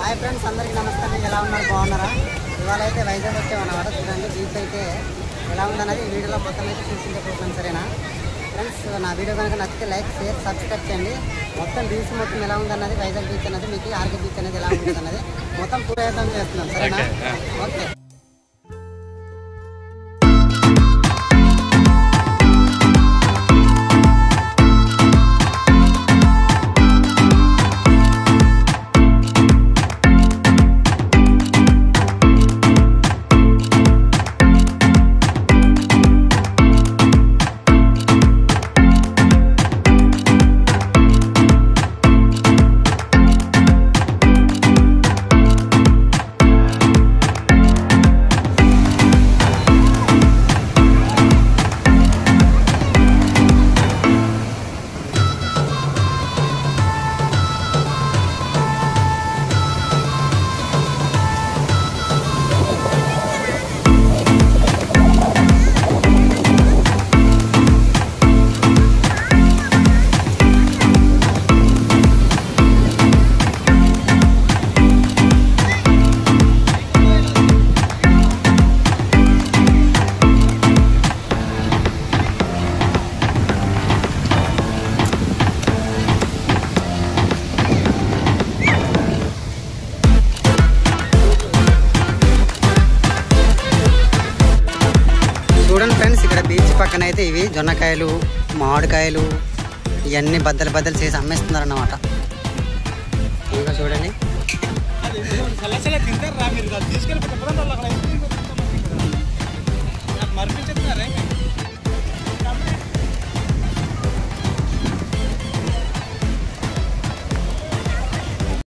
Hi friends, అందరికీ నమస్తే. ఎలా ఉన్నారు? బాగున్నారా? ఇవాళ అయితే వైజాగ్ వచ్చామన్నమాట. చూడండి బీచ్ అయితే ఎలా ఉందన్నది ఈ వీడియోలో మొత్తం అయితే చూసించే పోతున్నాం. సరేనా ఫ్రెండ్స్, నా వీడియో కనుక నచ్చితే లైక్, షేర్, సబ్స్క్రైబ్ చేయండి. మొత్తం బీచ్ మొత్తం ఎలా ఉందన్నది, వైజాగ్ బీచ్ అనేది, మీకు ఆర్కే బీచ్ అనేది ఎలా ఉంటుంది అన్నది మొత్తం ప్రయత్నం చేస్తున్నాం. సరేనా? ఓకే. చూడండి ఫ్రెండ్స్, ఇక్కడ బీచ్ పక్కన అయితే ఇవి జొన్నకాయలు, మామిడికాయలు ఇవన్నీ బద్దలు బద్దలు చేసి అమ్మేస్తున్నారు అన్నమాట. ఇంకా చూడండి, తీసుకెళ్ళి